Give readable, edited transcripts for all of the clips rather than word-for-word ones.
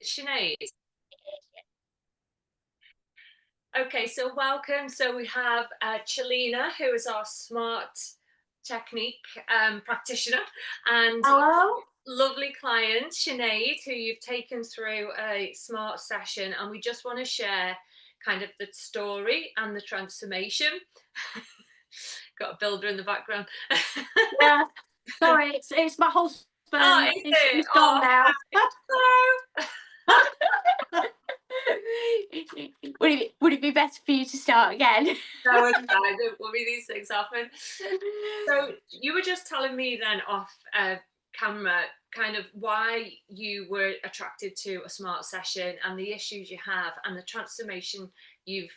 Sinead. Okay, so welcome. So we have Chelina, who is our SMRT Technique practitioner, and Hello? lovely client, Sinead, who you've taken through a SMART session. And we just want to share kind of the story and the transformation. Got a builder in the background. Yeah, sorry, it's my Oh, husband. is He's, it? he's gone Oh, now. hello. Would it be better for you to start again? No, it's fine. Don't worry, these things happen. So you were just telling me then off camera kind of why you were attracted to a smart session and the issues you have and the transformation you've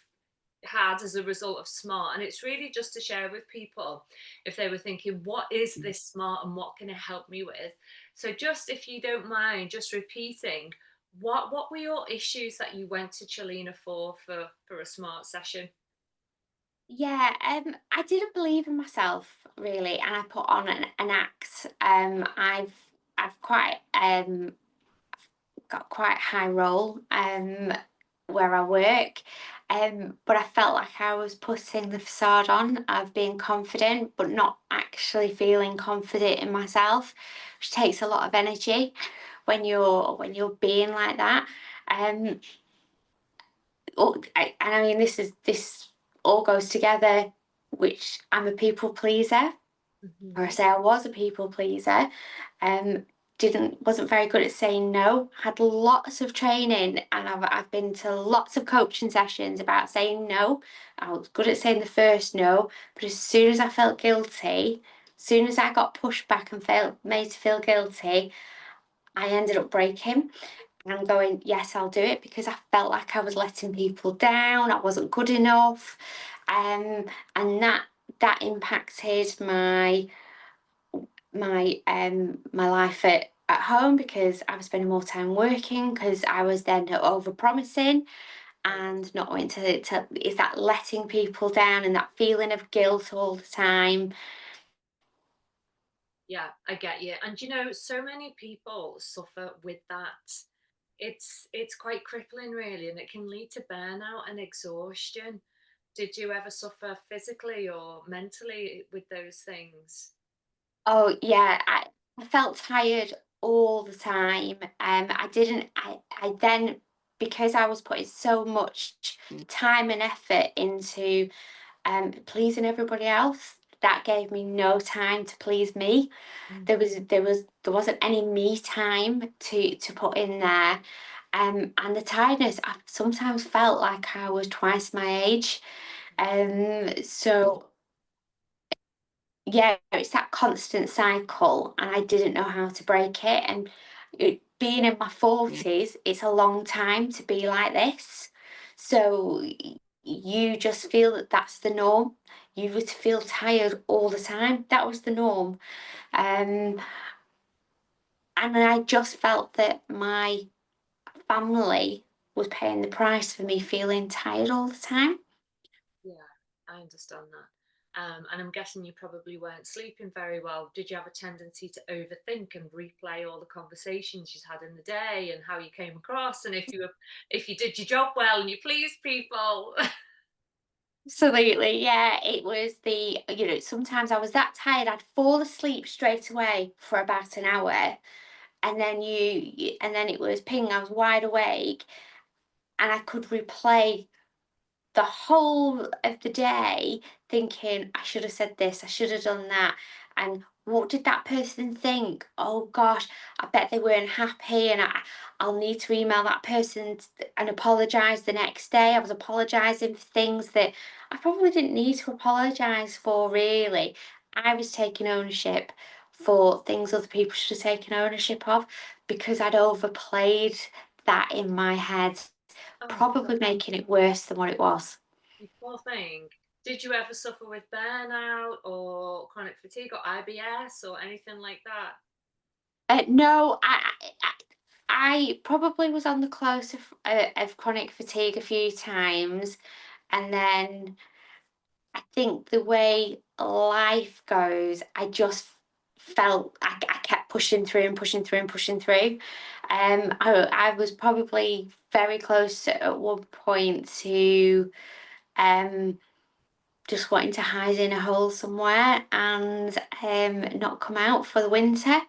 had as a result of smart. And it's really just to share with people if they were thinking, what is this smart and what can it help me with? So just if you don't mind just repeating what were your issues that you went to Chelina for a smart session? Yeah, I didn't believe in myself really, and I put on an act. I've quite got quite a high role where I work. But I felt like I was putting the facade on of being confident, but not actually feeling confident in myself, which takes a lot of energy when you're being like that. Um, and I mean, this all goes together, which I'm a people pleaser, or I Hmm. say I was a people pleaser. Um, didn't wasn't very good at saying no. Had lots of training, and I've been to lots of coaching sessions about saying no. I was good at saying the first no, but as soon as I felt guilty, as soon as I got pushed back and felt made to feel guilty, I ended up breaking and going, yes, I'll do it, because I felt like I was letting people down. I wasn't good enough, um, and that impacted my life at home, because I was spending more time working, because I was then over promising and not wanting to is that letting people down and that feeling of guilt all the time. Yeah, I get you. And you know, so many people suffer with that. It's quite crippling really, and it can lead to burnout and exhaustion. Did you ever suffer physically or mentally with those things? Oh yeah, I felt tired all the time. I didn't I then, because I was putting so much time and effort into pleasing everybody else, that gave me no time to please me. Mm. There wasn't any me time to put in there. And the tiredness, I sometimes felt like I was twice my age. So yeah, it's that constant cycle, and I didn't know how to break it. And being in my 40s, it's a long time to be like this. So you just feel that that's the norm. You would feel tired all the time. That was the norm. Um, and I just felt that my family was paying the price for me feeling tired all the time. Yeah, I understand that. And I'm guessing you probably weren't sleeping very well. Did you have a tendency to overthink and replay all the conversations you'd had in the day and how you came across and if you did your job well and you pleased people? Absolutely, yeah. It was sometimes I was that tired, I'd fall asleep straight away for about an hour, and then and then it was ping, I was wide awake, and I could replay the whole of the day thinking, I should have said this, I should have done that. And what did that person think? Oh gosh, I bet they weren't happy. And I'll need to email that person and apologize the next day. I was apologizing for things that I probably didn't need to apologize for, really. I was taking ownership for things other people should have taken ownership of, because I'd overplayed that in my head, Oh God, probably making it worse than what it was. you poor thing. Did you ever suffer with burnout or chronic fatigue or IBS or anything like that? No, I probably was on the close of chronic fatigue a few times, and then I think the way life goes, I just felt I kept pushing through and pushing through and pushing through. I was probably very close at one point to just wanting to hide in a hole somewhere and not come out for the winter.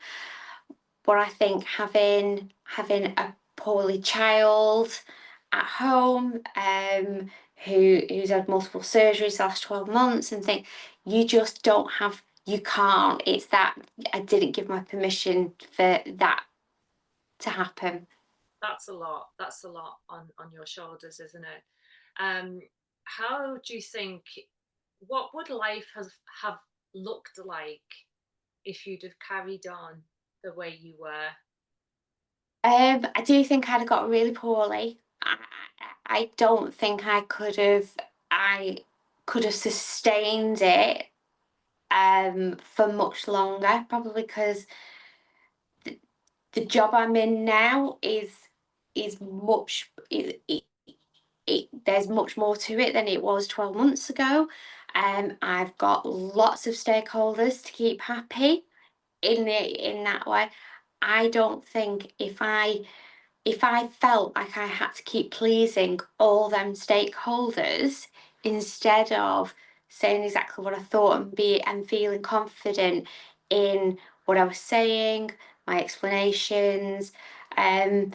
But I think having a poorly child at home, who's had multiple surgeries the last 12 months, and think you just don't have, you can't. It's that I didn't give my permission for that to happen. That's a lot. That's a lot on your shoulders, isn't it? Um, how do you think, what would life have looked like if you'd have carried on the way you were? I do think I'd have got really poorly. I don't think I could have sustained it for much longer, probably because the job I'm in now is much there's much more to it than it was 12 months ago. I've got lots of stakeholders to keep happy in that way. I don't think if I felt like I had to keep pleasing all them stakeholders instead of saying exactly what I thought and feeling confident in what I was saying, my explanations, um,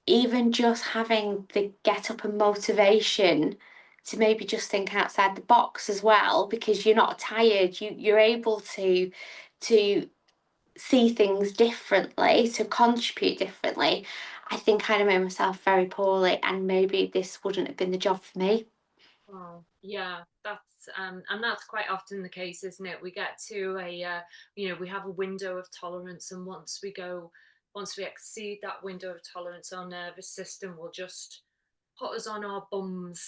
even just having the get up and motivation to maybe just think outside the box as well, because you're not tired, you're able to see things differently, to contribute differently. I think I'd have made myself very poorly, and maybe this wouldn't have been the job for me. Oh, yeah, and that's quite often the case, isn't it? We get to we have a window of tolerance, and once we exceed that window of tolerance, our nervous system will just put us on our bums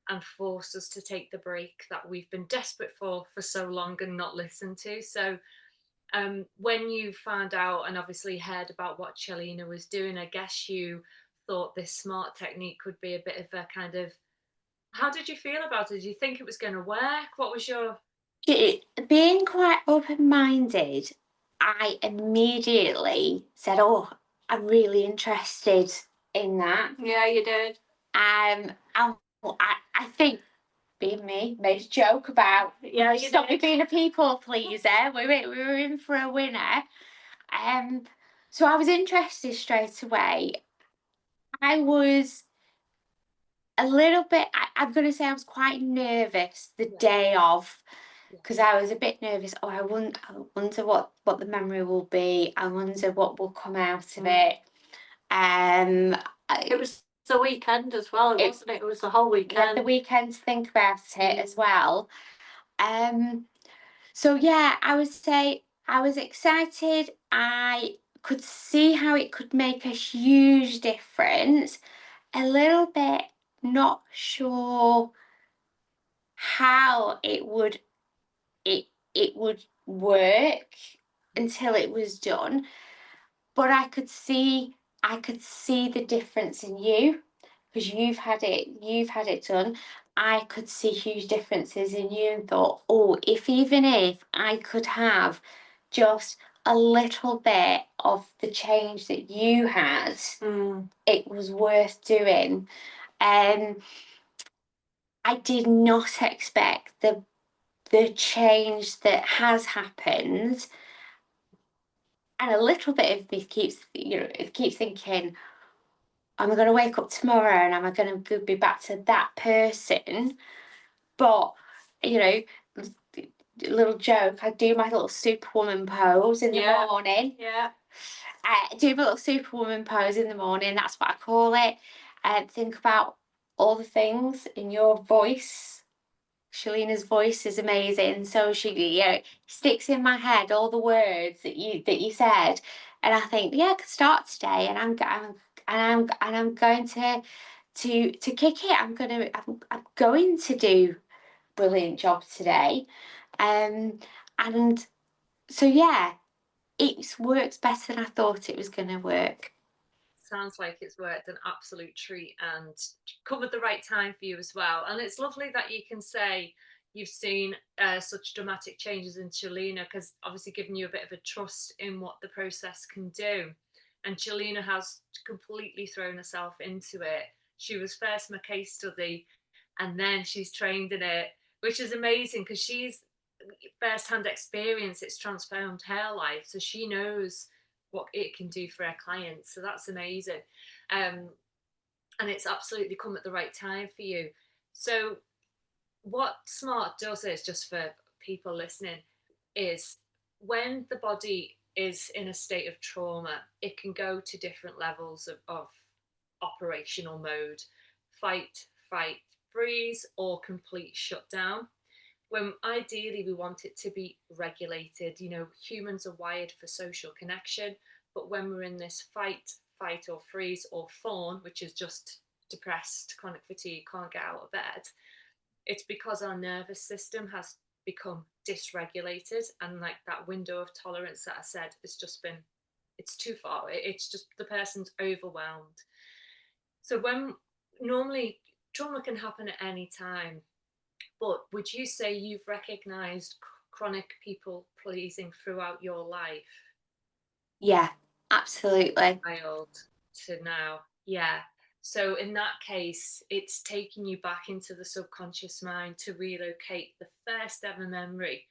and force us to take the break that we've been desperate for so long and not listened to. So, when you found out and obviously heard about what Chelina was doing, I guess you thought this smart technique could be a bit of a kind of, how did you feel about it? Did you think it was going to work? What was your Being quite open minded, I immediately said, "Oh, I'm really interested in that." Yeah, you did. And I think being me made a joke about, Yeah, you stop me did. being a people pleaser. We were in for a winner. Um, so I was interested straight away. I was a little bit, I'm going to say I was quite nervous the Yeah, day of, yeah. because I was a bit nervous. Oh, I wonder what the memory will be. I wonder what will come out of it. It was the weekend as well, wasn't it? It was the whole We had the weekend. weekend to think about it as well. So yeah, I would say I was excited. I could see how it could make a huge difference. A little bit not sure how it would work until it was done, but I could see the difference in you, because you've had it done. I could see huge differences in you and thought, oh, even if I could have just a little bit of the change that you had, it was worth doing. Um, I did not expect the change that has happened, and a little bit of me keeps, it keeps thinking, am I going to wake up tomorrow and am I going to be back to that person? But you know, little joke, I do my little superwoman pose in the morning. Yeah. I do my little superwoman pose in the morning. That's what I call it. And think about all the things in your voice. Chelina's voice is amazing, so she, sticks in my head all the words that you said, and I think, yeah, I could start today, and I'm going to kick it. I'm going to do brilliant job today, and so yeah, it works better than I thought it was going to work. Sounds like it's worked an absolute treat and come at the right time for you as well. And it's lovely that you can say, you've seen such dramatic changes in Chelina, because obviously giving you a bit of a trust in what the process can do. And Chelina has completely thrown herself into it. She was first my case study, and then she's trained in it, which is amazing because she's first-hand experience. It's transformed her life, so she knows what it can do for her clients. So that's amazing. And it's absolutely come at the right time for you. So what SMART does is, just for people listening, is when the body is in a state of trauma, it can go to different levels of operational mode: fight, fight, freeze, or complete shutdown. When ideally we want it to be regulated. You know, humans are wired for social connection, but when we're in this fight, fight or freeze, or fawn, which is just depressed, chronic fatigue, can't get out of bed, it's because our nervous system has become dysregulated, and like that window of tolerance that I said, it's too far. It's just the person's overwhelmed. So when normally trauma can happen at any time, but would you say you've recognized chronic people pleasing throughout your life? Yeah, absolutely. Child to now. Yeah. So in that case, it's taking you back into the subconscious mind to relocate the first ever memory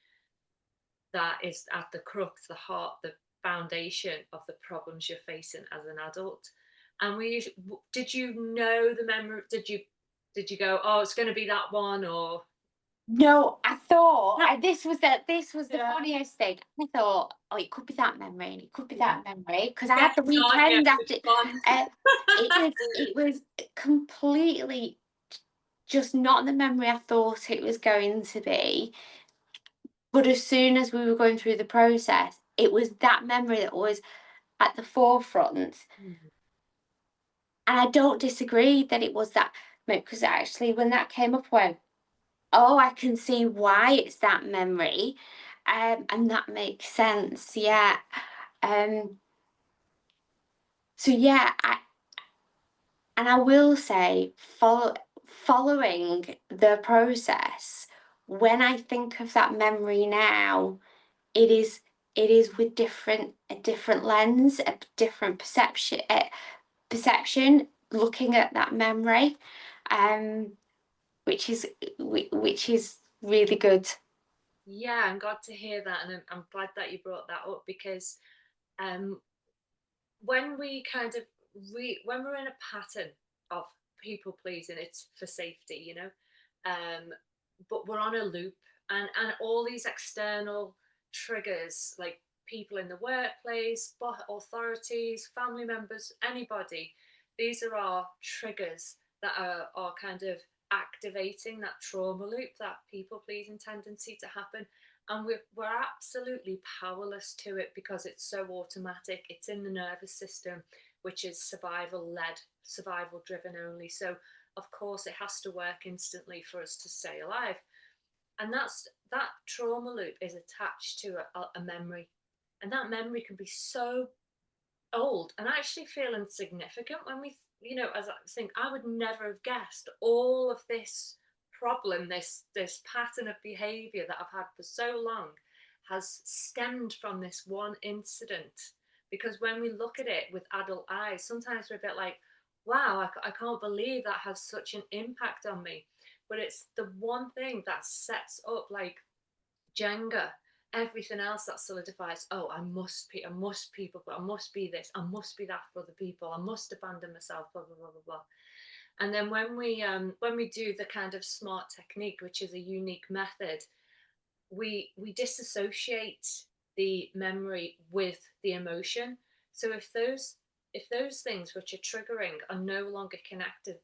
that is at the crux, the heart, the foundation of the problems you're facing as an adult. And did you know the memory? Did you go, oh, it's going to be that one, or No, I thought this was the Yeah. funniest thing. I thought, oh, it could be that memory, and it could be that memory, because I Yeah, had the it's not, yeah, weekend after. which one? It was completely just not the memory I thought it was going to be. But as soon as we were going through the process, it was that memory that was at the forefront. Mhm. And I don't disagree that it was that, because actually when that came up, I went, oh, I can see why it's that memory. And that makes sense, yeah. So yeah, I will say, following the process, when I think of that memory now, it is with a different lens, a different perception, looking at that memory, which is really good. Yeah, I'm glad to hear that, and I'm glad that you brought that up, because um, when we kind of when we're in a pattern of people pleasing, it's for safety, you know, but we're on a loop, and all these external triggers, like people in the workplace, authorities, family members, anybody, these are our triggers that are kind of activating that trauma loop, that people pleasing tendency to happen. And we're absolutely powerless to it because it's so automatic. It's in the nervous system, which is survival led, survival driven only. So of course it has to work instantly for us to stay alive. And that trauma loop is attached to a memory, and that memory can be so old and actually feel insignificant when we, you know, as I think, I would never have guessed all of this problem, this pattern of behavior that I've had for so long has stemmed from this one incident. Because when we look at it with adult eyes, sometimes we're a bit like, wow, I can't believe that has such an impact on me. But it's the one thing that sets up, like Jenga, everything else that solidifies. Oh, I must people, but I must be this, I must be that for other people, I must abandon myself, blah blah blah blah blah. And then when we do the kind of SMART technique, which is a unique method, we disassociate the memory with the emotion. So if those things which are triggering are no longer connected,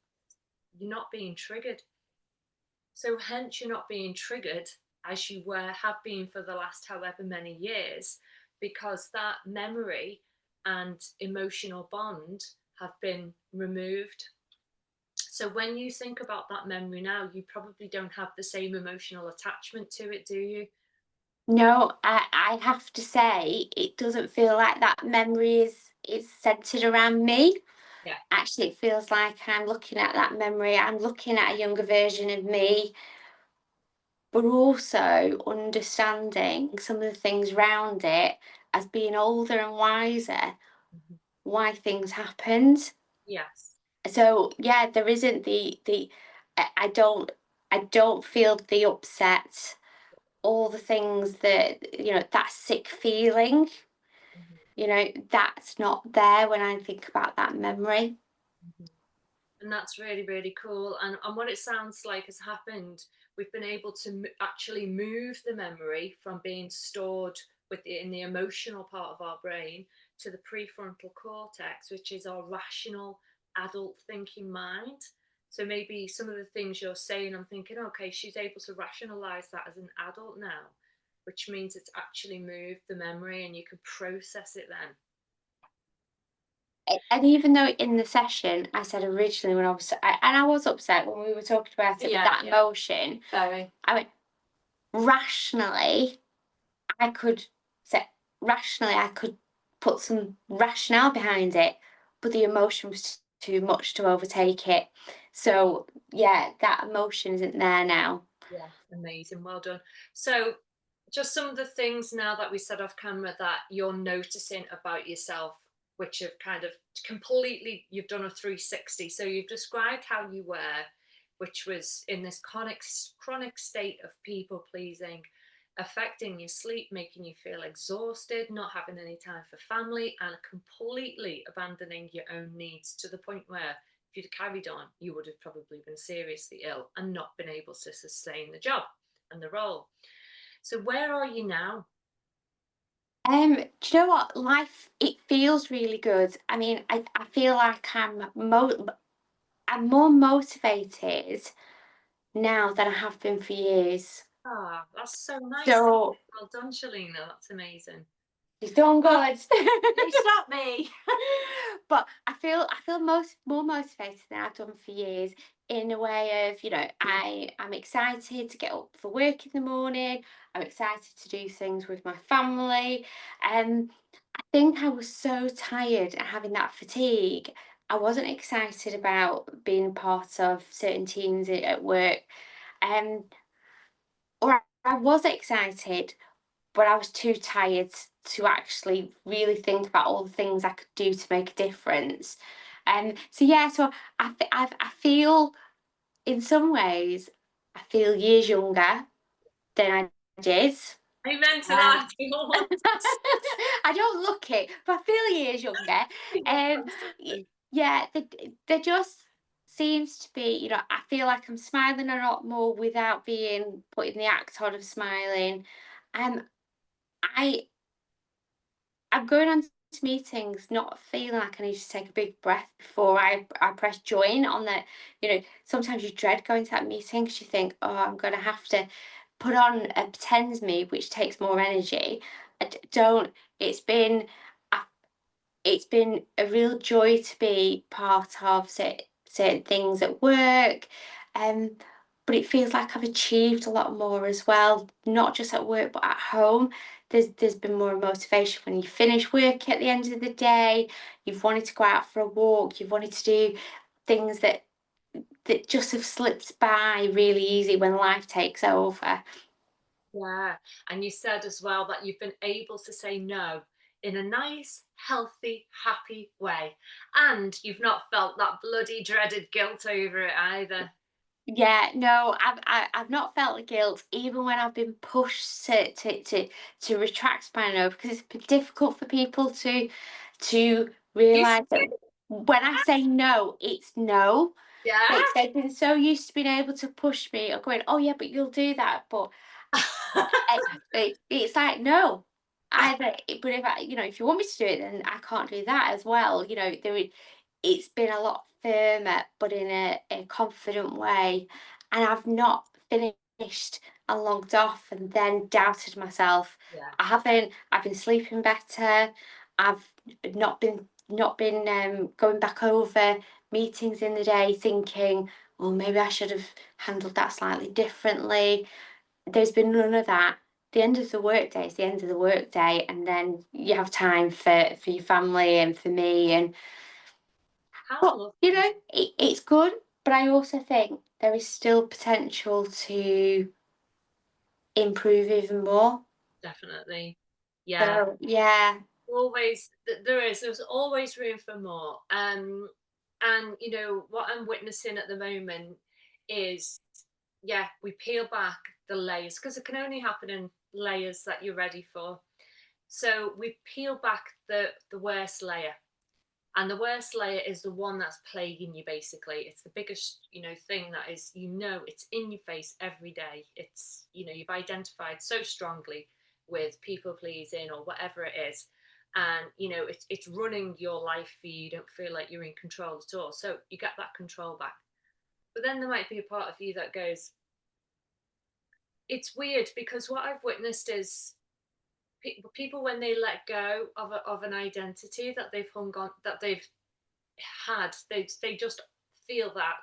you're not being triggered. So hence you're not being triggered as you have been for the last however many years, because that memory and emotional bond have been removed. So when you think about that memory now, you probably don't have the same emotional attachment to it, do you? No, I have to say, it doesn't feel like that memory is centered around me. Yeah. Actually, it feels like I'm looking at that memory, I'm looking at a younger version of me, but also understanding some of the things around it as being older and wiser, why things happened. Yes. So yeah, there isn't the I don't feel the upset, all the things that, that sick feeling, that's not there when I think about that memory. And that's really, really cool. And what it sounds like has happened, we've been able to actually move the memory from being stored in the emotional part of our brain to the prefrontal cortex, which is our rational adult thinking mind. So maybe some of the things you're saying, I'm thinking, okay, she's able to rationalize that as an adult now, which means it's actually moved the memory and you can process it then. And even though in the session I said originally when I was upset when we were talking about it, with that emotion, Very. I went, rationally I could I could put some rationale behind it, but the emotion was too much to overtake it. So yeah, that emotion isn't there now. Yeah, amazing. Well done. So, just some of the things now that we said off camera that you're noticing about yourself, which have kind of completely, you've done a 360. So, you've described how you were, which was in this chronic state of people pleasing, affecting your sleep, making you feel exhausted, not having any time for family, and completely abandoning your own needs to the point where if you'd carried on, you would have probably been seriously ill and not been able to sustain the job and the role. So where are you now? Do you know what? Life, it feels really good. I mean, I feel like I'm more motivated now than I have been for years. Ah, that's so nice. So Well done, Chelina. That's amazing. you've done good. It's not me. But I feel more motivated than I've done for years, in a way of, I'm excited to get up for work in the morning. I'm excited to do things with my family. I think I was so tired and having that fatigue. I wasn't excited about being part of certain teams at work. Um, or I was excited, but I was too tired to actually really think about all the things I could do to make a difference. So yeah, so I feel, in some ways, I feel years younger than I did. Amen to Um, that. I don't look it, but I feel years younger. Um, yeah, there just seems to be, I feel like I'm smiling a lot more without being putting the act on of smiling. Um, I I'm going on to meetings not feeling like I need to take a big breath before I press join on the, sometimes you dread going to that meeting because you think, oh, I'm going to have to put on a pretend me, which takes more energy. Don't, it's been, it's been a real joy to be part of certain things at work. Um, but it feels like I've achieved a lot more as well, not just at work but at home. There's been more motivation when you finish work at the end of the day. You've wanted to go out for a walk. You've wanted to do things that just have slipped by really easy when life takes over. Yeah. And you said as well that you've been able to say no in a nice, healthy, happy way. And you've not felt that bloody dreaded guilt over it either. Yeah, no, I've not felt the guilt even when I've been pushed to retract my no, because it's been difficult for people to You realise that see? when I say no, it's no. Yeah. They've been so used to being able to push me or going, oh yeah, but you'll do that. But it's like no. Either, but if you want me to do it, then I can't do that as well. It's been a lot firmer, but in a confident way. And I've not finished and logged off and then doubted myself. Yeah. I haven't. I've been sleeping better. I've not been going back over meetings in the day thinking, well, maybe I should have handled that slightly differently. There's been none of that. The end of the workday is the end of the workday, and then you have time for your family and for me. And How but lovely. it's good. But I also think there is still potential to improve even more. Definitely. Yeah. So yeah. Always, there's always room for more. And you know what I'm witnessing at the moment is, yeah, we peel back the layers because it can only happen in layers that you're ready for. So we peel back the worst layer, and the worst layer is the one that's plaguing you. Basically, it's the biggest, you know, thing that is, you know, it's in your face every day. It's, you know, you've identified so strongly with people pleasing or whatever it is, and you know it's running your life for you. You don't feel like you're in control at all, so you get that control back. But then there might be a part of you that goes, it's weird because what I've witnessed is people, when they let go of an identity that they've hung on, that they've had, they just feel that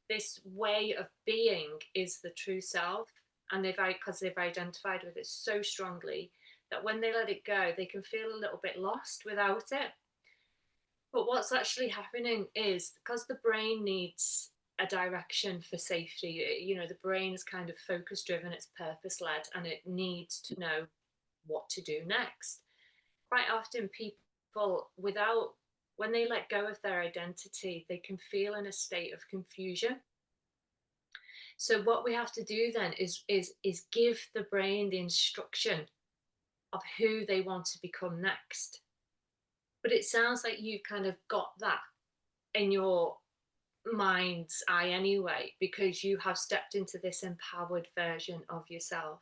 this way of being is the true self, and because they've identified with it so strongly that when they let it go they can feel a little bit lost without it. But what's actually happening is because the brain needs a direction for safety. You know, the brain is kind of focus driven, it's purpose led, and it needs to know what to do next. Quite often people, without, when they let go of their identity, they can feel in a state of confusion. So what we have to do then is give the brain the instruction of who they want to become next. But it sounds like you've kind of got that in your mind's eye anyway, because you have stepped into this empowered version of yourself.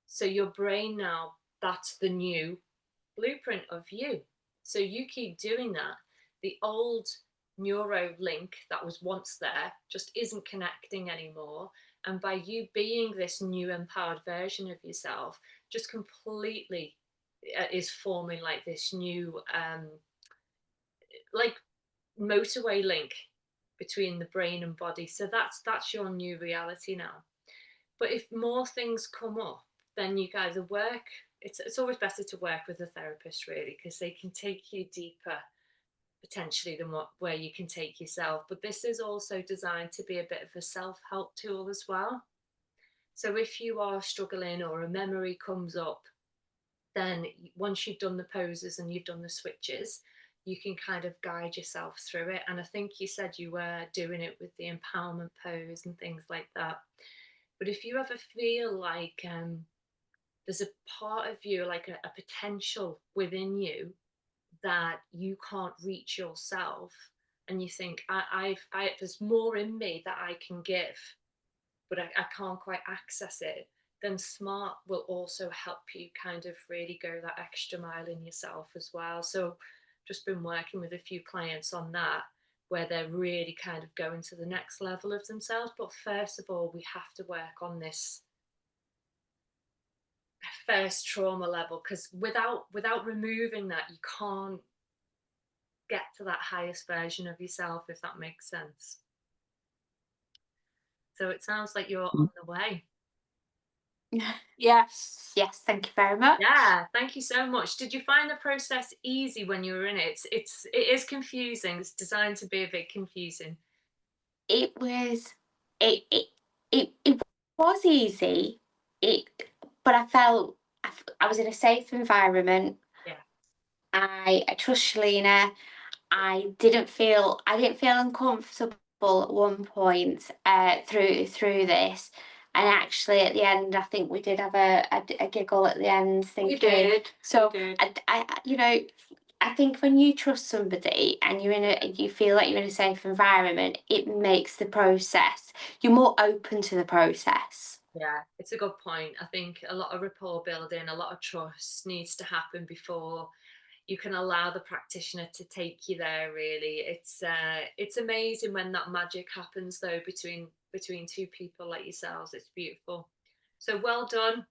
So your brain now, that's the new blueprint of you. So you keep doing that. The old neuro link that was once there just isn't connecting anymore. And by you being this new empowered version of yourself, just completely is forming like this new, like motorway link between the brain and body. So that's your new reality now. But if more things come up, then you guys work. It's always better to work with a therapist, really, because they can take you deeper potentially than where you can take yourself. But this is also designed to be a bit of a self-help tool as well. So if you are struggling or a memory comes up, then once you've done the poses and you've done the switches, you can kind of guide yourself through it. And I think you said you were doing it with the empowerment pose and things like that. But if you ever feel like there's a part of you, like a potential within you that you can't reach yourself, and you think, there's more in me that I can give, but I can't quite access it, then SMART will also help you kind of really go that extra mile in yourself as well. So just been working with a few clients on that, where they're really kind of going to the next level of themselves. But first of all, we have to work on this first trauma level, because without removing that, you can't get to that highest version of yourself, if that makes sense. So it sounds like you're on the way. Yes. Yes, thank you very much. Yeah, thank you so much. Did you find the process easy when you were in it? It is confusing. It's designed to be a bit confusing. It was it was easy. It but I felt I was in a safe environment. Yeah. I trust Chelina. I didn't feel uncomfortable at one point through this, and actually at the end I think we did have a giggle at the end thinking. We did. So we did. I think when you trust somebody and you feel like you're in a safe environment, it makes the process, you're more open to the process. Yeah, it's a good point. I think a lot of rapport building, a lot of trust needs to happen before you can allow the practitioner to take you there, really. It's amazing when that magic happens though, between two people like yourselves. It's beautiful. So well done.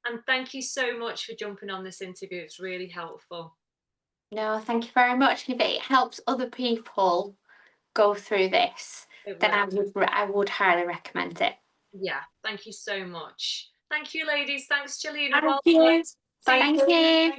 And thank you so much for jumping on this interview. It's really helpful. No, thank you very much. If it helps other people go through this, It then will. I would highly recommend it. Yeah, thank you so much. Thank you, ladies. Thanks, Chelina. Thank Well you. done. See Thank you.